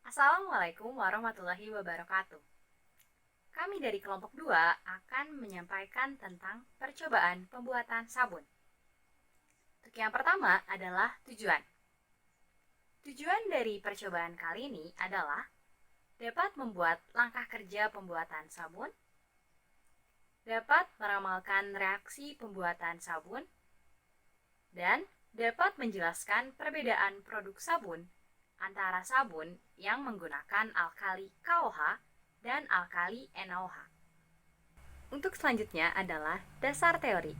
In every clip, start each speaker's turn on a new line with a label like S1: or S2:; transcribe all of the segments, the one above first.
S1: Assalamualaikum warahmatullahi wabarakatuh. Kami dari kelompok 2 akan menyampaikan tentang percobaan pembuatan sabun. Untuk yang pertama adalah tujuan. Tujuan dari percobaan kali ini adalah dapat membuat langkah kerja pembuatan sabun, dapat meramalkan reaksi pembuatan sabun, dan dapat menjelaskan perbedaan produk sabun antara sabun yang menggunakan alkali KOH dan alkali NaOH. Untuk selanjutnya adalah dasar teori.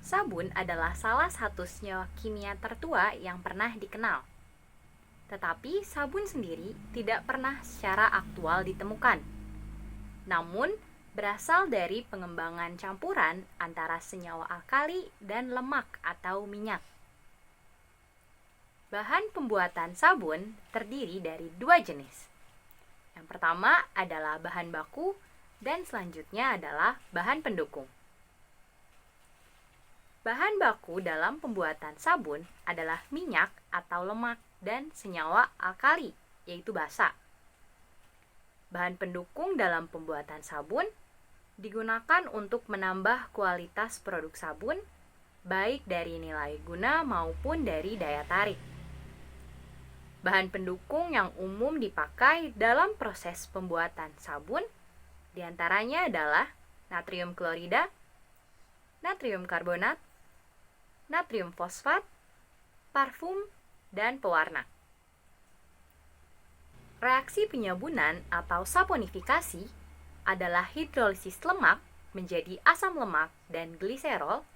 S1: Sabun adalah salah satu senyawa kimia tertua yang pernah dikenal. Tetapi sabun sendiri tidak pernah secara aktual ditemukan. Namun, berasal dari pengembangan campuran antara senyawa alkali dan lemak atau minyak. Bahan pembuatan sabun terdiri dari dua jenis. Yang pertama adalah bahan baku dan selanjutnya adalah bahan pendukung. Bahan baku dalam pembuatan sabun adalah minyak atau lemak dan senyawa alkali, yaitu basa. Bahan pendukung dalam pembuatan sabun digunakan untuk menambah kualitas produk sabun, baik dari nilai guna maupun dari daya tarik. Bahan pendukung yang umum dipakai dalam proses pembuatan sabun diantaranya adalah natrium klorida, natrium karbonat, natrium fosfat, parfum, dan pewarna. Reaksi penyabunan atau saponifikasi adalah hidrolisis lemak menjadi asam lemak dan gliserol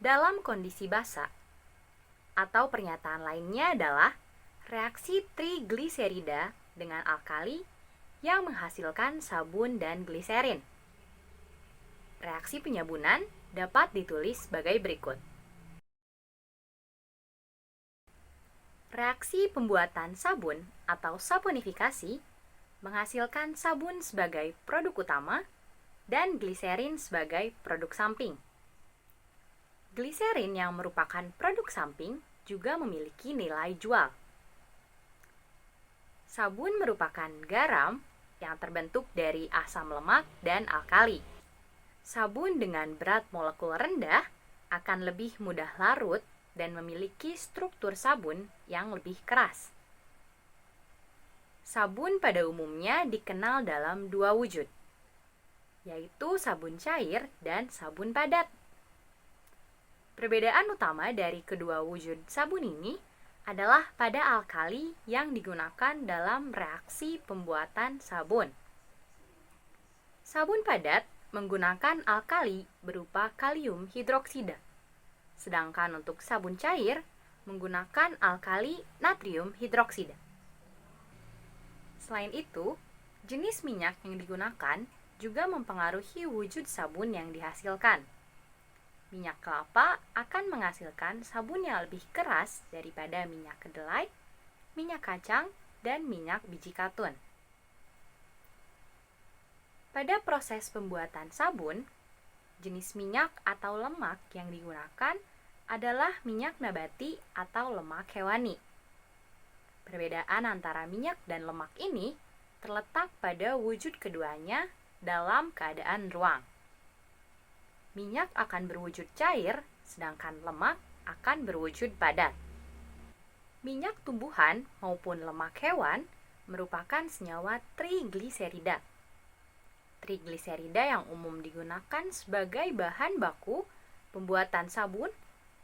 S1: dalam kondisi basa. Atau pernyataan lainnya adalah reaksi trigliserida dengan alkali yang menghasilkan sabun dan gliserin. Reaksi penyabunan dapat ditulis sebagai berikut. Reaksi pembuatan sabun atau saponifikasi menghasilkan sabun sebagai produk utama dan gliserin sebagai produk samping. Gliserin yang merupakan produk samping juga memiliki nilai jual. Sabun merupakan garam yang terbentuk dari asam lemak dan alkali. Sabun dengan berat molekul rendah akan lebih mudah larut dan memiliki struktur sabun yang lebih keras. Sabun pada umumnya dikenal dalam dua wujud, yaitu sabun cair dan sabun padat. Perbedaan utama dari kedua wujud sabun ini adalah pada alkali yang digunakan dalam reaksi pembuatan sabun. Sabun padat menggunakan alkali berupa kalium hidroksida, sedangkan untuk sabun cair menggunakan alkali natrium hidroksida. Selain itu, jenis minyak yang digunakan juga mempengaruhi wujud sabun yang dihasilkan. Minyak kelapa akan menghasilkan sabun yang lebih keras daripada minyak kedelai, minyak kacang, dan minyak biji katun. Pada proses pembuatan sabun, jenis minyak atau lemak yang digunakan adalah minyak nabati atau lemak hewani. Perbedaan antara minyak dan lemak ini terletak pada wujud keduanya dalam keadaan ruang. Minyak akan berwujud cair, sedangkan lemak akan berwujud padat. Minyak tumbuhan maupun lemak hewan merupakan senyawa trigliserida. Trigliserida yang umum digunakan sebagai bahan baku pembuatan sabun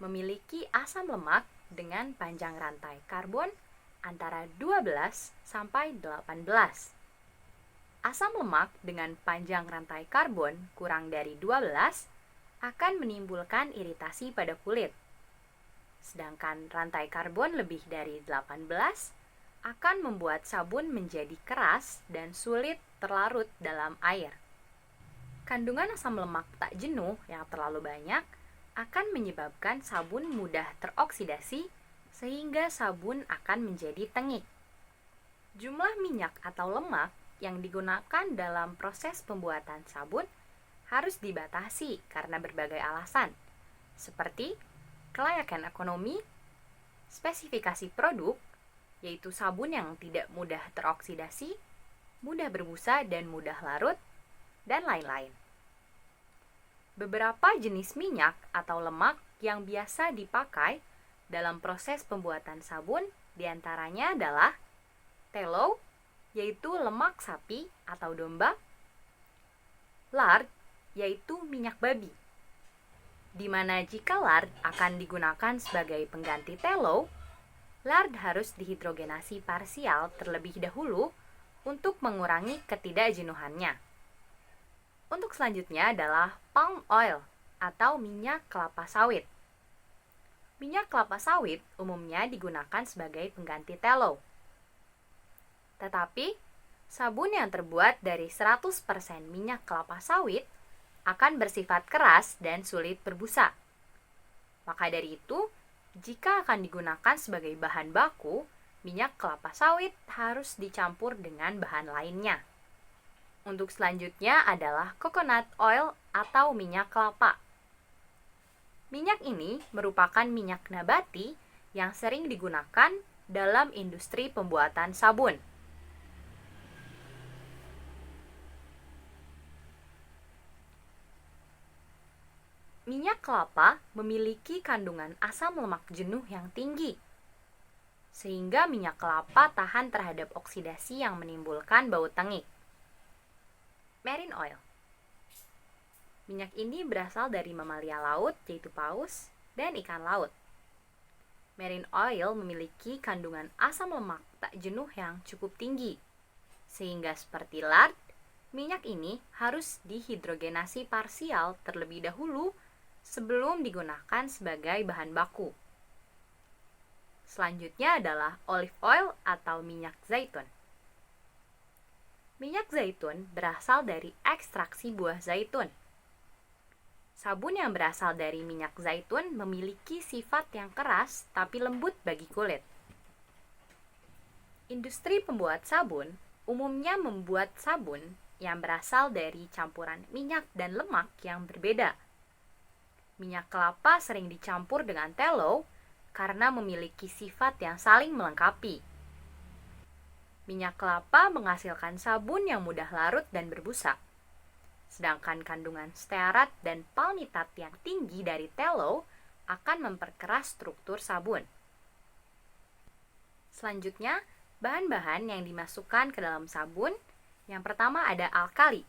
S1: memiliki asam lemak dengan panjang rantai karbon antara 12 sampai 18. Asam lemak dengan panjang rantai karbon kurang dari 12 akan menimbulkan iritasi pada kulit. Sedangkan rantai karbon lebih dari 18 akan membuat sabun menjadi keras dan sulit terlarut dalam air. Kandungan asam lemak tak jenuh yang terlalu banyak akan menyebabkan sabun mudah teroksidasi sehingga sabun akan menjadi tengik. Jumlah minyak atau lemak yang digunakan dalam proses pembuatan sabun harus dibatasi karena berbagai alasan, seperti kelayakan ekonomi, spesifikasi produk, yaitu sabun yang tidak mudah teroksidasi, mudah berbusa dan mudah larut, dan lain-lain. Beberapa jenis minyak atau lemak yang biasa dipakai dalam proses pembuatan sabun diantaranya adalah tallow, yaitu lemak sapi atau domba, lard, yaitu minyak babi. Di mana jika lard akan digunakan sebagai pengganti tallow, lard harus dihidrogenasi parsial terlebih dahulu untuk mengurangi ketidakjenuhannya. Untuk selanjutnya adalah palm oil atau minyak kelapa sawit. Minyak kelapa sawit umumnya digunakan sebagai pengganti tallow. Tetapi, sabun yang terbuat dari 100% minyak kelapa sawit akan bersifat keras dan sulit berbusa. Maka dari itu, jika akan digunakan sebagai bahan baku, minyak kelapa sawit harus dicampur dengan bahan lainnya. Untuk selanjutnya adalah coconut oil atau minyak kelapa. Minyak ini merupakan minyak nabati yang sering digunakan dalam industri pembuatan sabun. Minyak kelapa memiliki kandungan asam lemak jenuh yang tinggi, sehingga minyak kelapa tahan terhadap oksidasi yang menimbulkan bau tengik. Marine oil. Minyak ini berasal dari mamalia laut, yaitu paus, dan ikan laut. Marine oil memiliki kandungan asam lemak tak jenuh yang cukup tinggi, sehingga seperti lard, minyak ini harus dihidrogenasi parsial terlebih dahulu sebelum digunakan sebagai bahan baku. Selanjutnya adalah olive oil atau minyak zaitun. Minyak zaitun berasal dari ekstraksi buah zaitun. Sabun yang berasal dari minyak zaitun memiliki sifat yang keras tapi lembut bagi kulit. Industri pembuat sabun umumnya membuat sabun yang berasal dari campuran minyak dan lemak yang berbeda. Minyak kelapa sering dicampur dengan tallow karena memiliki sifat yang saling melengkapi. Minyak kelapa menghasilkan sabun yang mudah larut dan berbusa. Sedangkan kandungan stearat dan palmitat yang tinggi dari tallow akan memperkeras struktur sabun. Selanjutnya, bahan-bahan yang dimasukkan ke dalam sabun. Yang pertama ada alkali.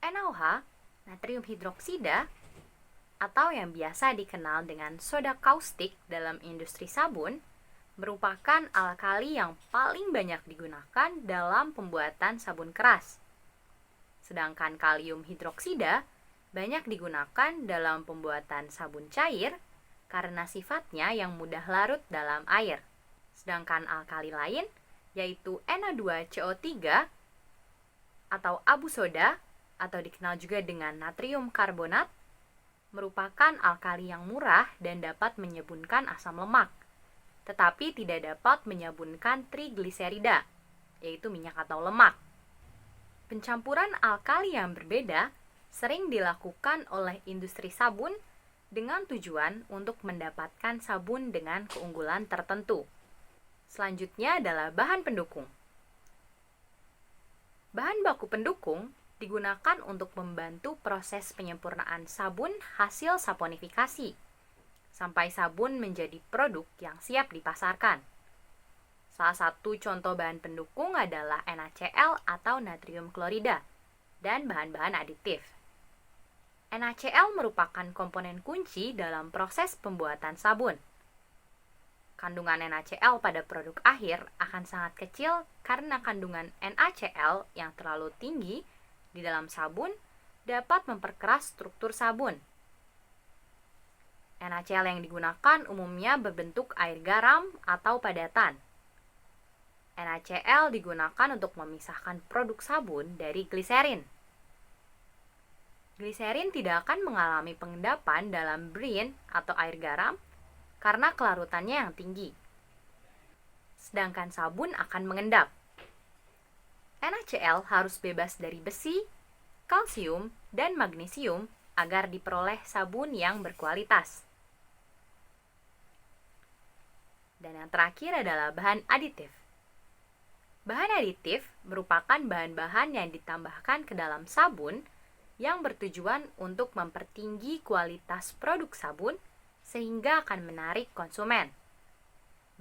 S1: NaOH, natrium hidroksida, atau yang biasa dikenal dengan soda kaustik dalam industri sabun, merupakan alkali yang paling banyak digunakan dalam pembuatan sabun keras. Sedangkan kalium hidroksida banyak digunakan dalam pembuatan sabun cair karena sifatnya yang mudah larut dalam air. Sedangkan alkali lain, yaitu Na2CO3 atau abu soda, atau dikenal juga dengan natrium karbonat, merupakan alkali yang murah dan dapat menyabunkan asam lemak, tetapi tidak dapat menyabunkan trigliserida, yaitu minyak atau lemak. Pencampuran alkali yang berbeda sering dilakukan oleh industri sabun dengan tujuan untuk mendapatkan sabun dengan keunggulan tertentu. Selanjutnya adalah bahan pendukung. Bahan baku pendukung digunakan untuk membantu proses penyempurnaan sabun hasil saponifikasi, sampai sabun menjadi produk yang siap dipasarkan. Salah satu contoh bahan pendukung adalah NaCl atau natrium klorida, dan bahan-bahan aditif. NaCl merupakan komponen kunci dalam proses pembuatan sabun. Kandungan NaCl pada produk akhir akan sangat kecil karena kandungan NaCl yang terlalu tinggi di dalam sabun dapat memperkeras struktur sabun. NaCl yang digunakan umumnya berbentuk air garam atau padatan. NaCl digunakan untuk memisahkan produk sabun dari gliserin. Gliserin tidak akan mengalami pengendapan dalam brine atau air garam karena kelarutannya yang tinggi. Sedangkan sabun akan mengendap. NaCl harus bebas dari besi, kalsium, dan magnesium agar diperoleh sabun yang berkualitas. Dan yang terakhir adalah bahan aditif. Bahan aditif merupakan bahan-bahan yang ditambahkan ke dalam sabun yang bertujuan untuk mempertinggi kualitas produk sabun sehingga akan menarik konsumen.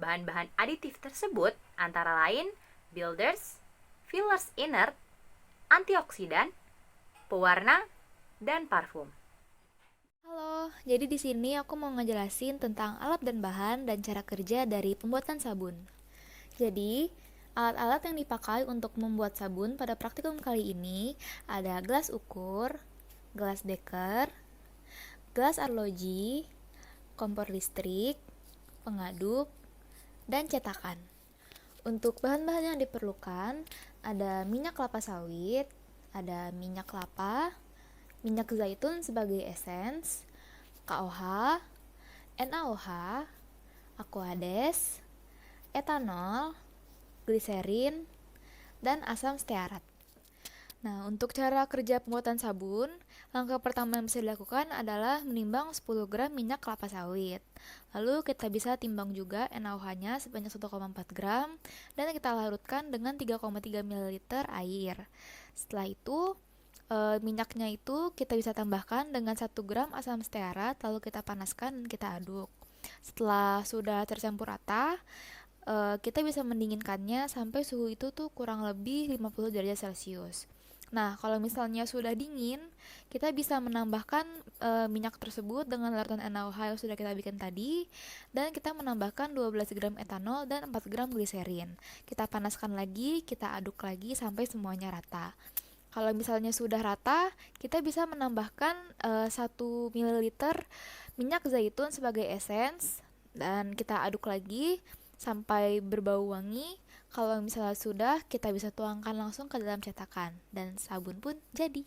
S1: Bahan-bahan aditif tersebut antara lain builders, fillers inert, antioksidan, pewarna, dan parfum.
S2: Halo, jadi di sini aku mau ngejelasin tentang alat dan bahan dan cara kerja dari pembuatan sabun. Jadi, alat-alat yang dipakai untuk membuat sabun pada praktikum kali ini ada gelas ukur, gelas beker, gelas arloji, kompor listrik, pengaduk, dan cetakan. Untuk bahan-bahan yang diperlukan ada minyak kelapa sawit, ada minyak kelapa, minyak zaitun sebagai esens, KOH, NaOH, aquades, etanol, gliserin, dan asam stearat. Nah, untuk cara kerja pembuatan sabun, langkah pertama yang bisa dilakukan adalah menimbang 10 gram minyak kelapa sawit. Lalu kita bisa timbang juga NaOH-nya sebanyak 1,4 gram dan kita larutkan dengan 3,3 ml air. Setelah itu, minyaknya itu kita bisa tambahkan dengan 1 gram asam stearat, lalu kita panaskan dan kita aduk. Setelah sudah tercampur rata, kita bisa mendinginkannya sampai suhu itu tuh kurang lebih 50 derajat Celcius. Nah, kalau misalnya sudah dingin, kita bisa menambahkan minyak tersebut dengan larutan NaOH yang sudah kita bikin tadi, dan kita menambahkan 12 gram etanol dan 4 gram gliserin. Kita panaskan lagi, kita aduk lagi sampai semuanya rata. Kalau misalnya sudah rata, kita bisa menambahkan 1 ml minyak zaitun sebagai esens, dan kita aduk lagi sampai berbau wangi. Kalau misalnya sudah, kita bisa tuangkan langsung ke dalam cetakan dan sabun pun jadi.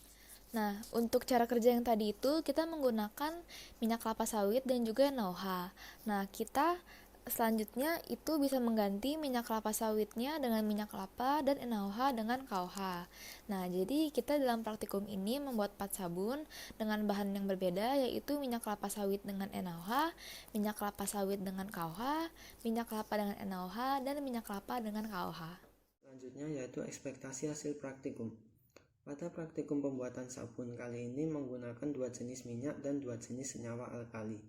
S2: Nah, untuk cara kerja yang tadi itu kita menggunakan minyak kelapa sawit dan juga NaOH. Nah, kita selanjutnya itu bisa mengganti minyak kelapa sawitnya dengan minyak kelapa dan NaOH dengan KOH. Nah, jadi kita dalam praktikum ini membuat 4 sabun dengan bahan yang berbeda, yaitu minyak kelapa sawit dengan NaOH, minyak kelapa sawit dengan KOH, minyak kelapa dengan NaOH, dan minyak kelapa dengan KOH.
S3: Selanjutnya yaitu ekspektasi hasil praktikum. Pada praktikum pembuatan sabun kali ini menggunakan 2 jenis minyak dan 2 jenis senyawa alkali.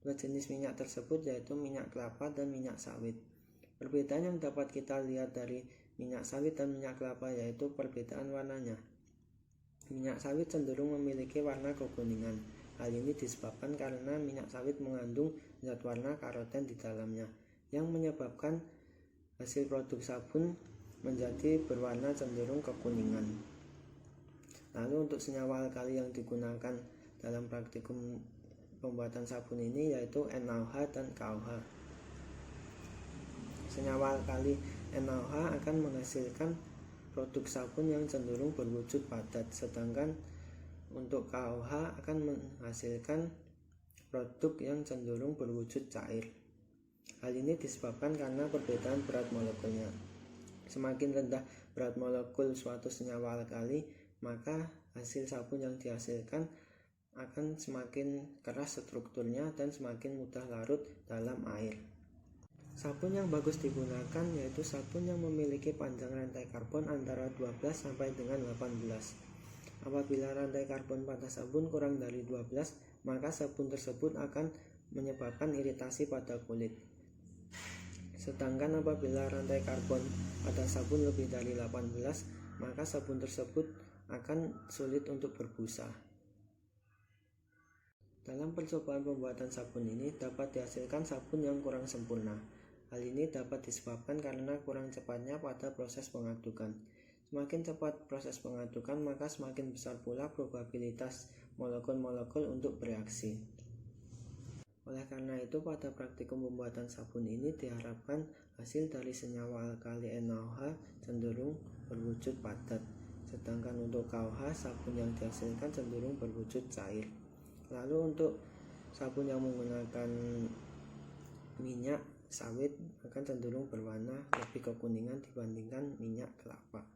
S3: 2 jenis minyak tersebut yaitu minyak kelapa dan minyak sawit. Perbedaan yang dapat kita lihat dari minyak sawit dan minyak kelapa yaitu perbedaan warnanya. Minyak sawit cenderung memiliki warna kekuningan. Hal ini disebabkan karena minyak sawit mengandung zat warna karoten di dalamnya, yang menyebabkan hasil produk sabun menjadi berwarna cenderung kekuningan. Lalu untuk senyawa alkali yang digunakan dalam praktikum pembuatan sabun ini yaitu NaOH dan KOH. Senyawa alkali NaOH akan menghasilkan produk sabun yang cenderung berwujud padat, sedangkan untuk KOH akan menghasilkan produk yang cenderung berwujud cair. Hal ini disebabkan karena perbedaan berat molekulnya. Semakin rendah berat molekul suatu senyawa alkali, maka hasil sabun yang dihasilkan akan semakin keras strukturnya dan semakin mudah larut dalam air. Sabun yang bagus digunakan yaitu sabun yang memiliki panjang rantai karbon antara 12 sampai dengan 18. Apabila rantai karbon pada sabun kurang dari 12, maka sabun tersebut akan menyebabkan iritasi pada kulit. Sedangkan apabila rantai karbon pada sabun lebih dari 18, maka sabun tersebut akan sulit untuk berbusa. Dalam percobaan pembuatan sabun ini dapat dihasilkan sabun yang kurang sempurna. Hal ini dapat disebabkan karena kurang cepatnya pada proses pengadukan. Semakin cepat proses pengadukan, maka semakin besar pula probabilitas molekul-molekul untuk bereaksi. Oleh karena itu, pada praktikum pembuatan sabun ini diharapkan hasil dari senyawa alkali NaOH cenderung berwujud padat, sedangkan untuk KOH sabun yang dihasilkan cenderung berwujud cair. Lalu untuk sabun yang menggunakan minyak sawit akan cenderung berwarna lebih kekuningan dibandingkan minyak kelapa.